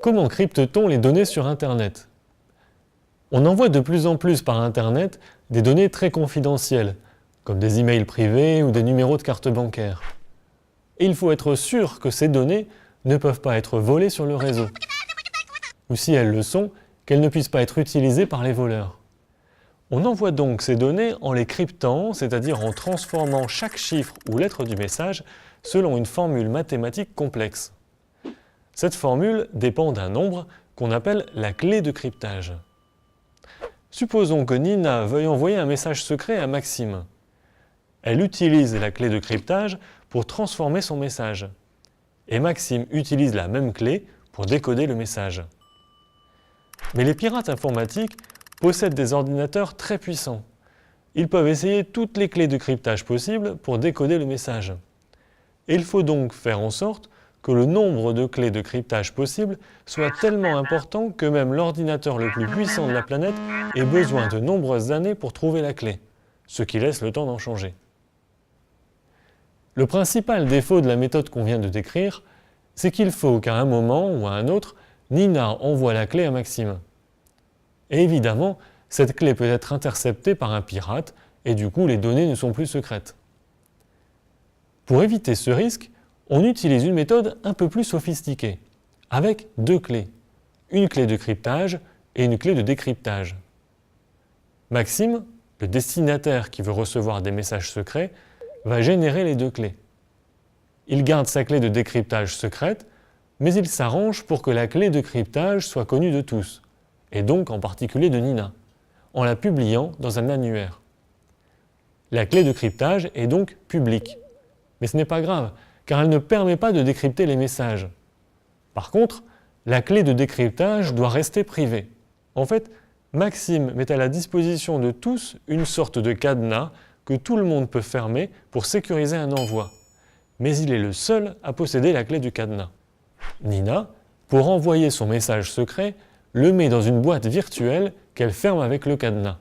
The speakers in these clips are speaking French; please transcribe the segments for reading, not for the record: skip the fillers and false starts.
Comment crypte-t-on les données sur Internet? On envoie de plus en plus par Internet des données très confidentielles, comme des emails privés ou des numéros de carte bancaire. Et il faut être sûr que ces données ne peuvent pas être volées sur le réseau. Ou si elles le sont, qu'elles ne puissent pas être utilisées par les voleurs. On envoie donc ces données en les cryptant, c'est-à-dire en transformant chaque chiffre ou lettre du message selon une formule mathématique complexe. Cette formule dépend d'un nombre qu'on appelle la clé de cryptage. Supposons que Nina veuille envoyer un message secret à Maxime. Elle utilise la clé de cryptage pour transformer son message. Et Maxime utilise la même clé pour décoder le message. Mais les pirates informatiques possèdent des ordinateurs très puissants. Ils peuvent essayer toutes les clés de cryptage possibles pour décoder le message. Et il faut donc faire en sorte que le nombre de clés de cryptage possibles soit tellement important que même l'ordinateur le plus puissant de la planète ait besoin de nombreuses années pour trouver la clé, ce qui laisse le temps d'en changer. Le principal défaut de la méthode qu'on vient de décrire, c'est qu'il faut qu'à un moment ou à un autre, Nina envoie la clé à Maxime. Et évidemment, cette clé peut être interceptée par un pirate et du coup les données ne sont plus secrètes. Pour éviter ce risque, on utilise une méthode un peu plus sophistiquée, avec deux clés, une clé de cryptage et une clé de décryptage. Maxime, le destinataire qui veut recevoir des messages secrets, va générer les deux clés. Il garde sa clé de décryptage secrète, mais il s'arrange pour que la clé de cryptage soit connue de tous, et donc en particulier de Nina, en la publiant dans un annuaire. La clé de cryptage est donc publique. Mais ce n'est pas grave, car elle ne permet pas de décrypter les messages. Par contre, la clé de décryptage doit rester privée. En fait, Maxime met à la disposition de tous une sorte de cadenas que tout le monde peut fermer pour sécuriser un envoi. Mais il est le seul à posséder la clé du cadenas. Nina, pour envoyer son message secret, le met dans une boîte virtuelle qu'elle ferme avec le cadenas.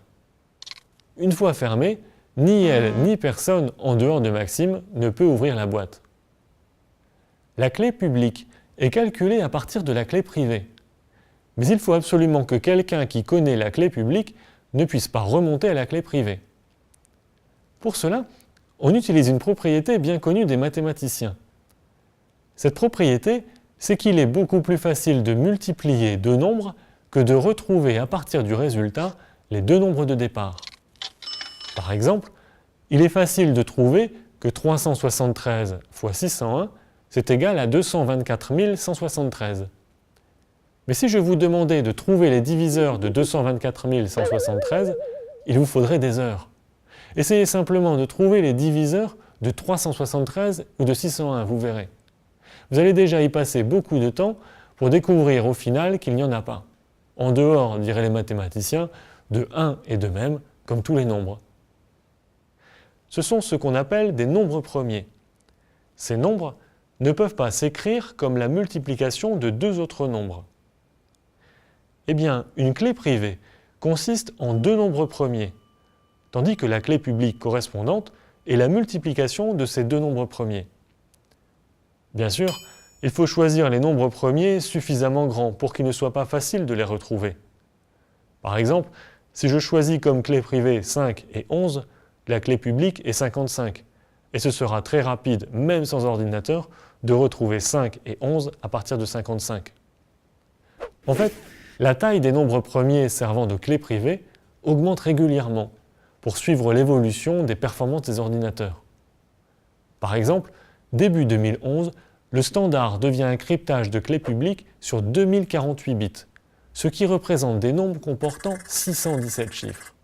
Une fois fermée, ni elle ni personne en dehors de Maxime ne peut ouvrir la boîte. La clé publique est calculée à partir de la clé privée. Mais il faut absolument que quelqu'un qui connaît la clé publique ne puisse pas remonter à la clé privée. Pour cela, on utilise une propriété bien connue des mathématiciens. Cette propriété, c'est qu'il est beaucoup plus facile de multiplier deux nombres que de retrouver à partir du résultat les deux nombres de départ. Par exemple, il est facile de trouver que 373 fois 601 c'est égal à 224 173. Mais si je vous demandais de trouver les diviseurs de 224 173, il vous faudrait des heures. Essayez simplement de trouver les diviseurs de 373 ou de 601, vous verrez. Vous allez déjà y passer beaucoup de temps pour découvrir au final qu'il n'y en a pas. En dehors, diraient les mathématiciens, de 1 et de même, comme tous les nombres. Ce sont ce qu'on appelle des nombres premiers. Ces nombres ne peuvent pas s'écrire comme la multiplication de deux autres nombres. Eh bien, une clé privée consiste en deux nombres premiers, tandis que la clé publique correspondante est la multiplication de ces deux nombres premiers. Bien sûr, il faut choisir les nombres premiers suffisamment grands pour qu'il ne soit pas facile de les retrouver. Par exemple, si je choisis comme clé privée 5 et 11, la clé publique est 55. Et ce sera très rapide, même sans ordinateur, de retrouver 5 et 11 à partir de 55. En fait, la taille des nombres premiers servant de clé privée augmente régulièrement pour suivre l'évolution des performances des ordinateurs. Par exemple, début 2011, le standard devient un cryptage de clés publiques sur 2048 bits, ce qui représente des nombres comportant 617 chiffres.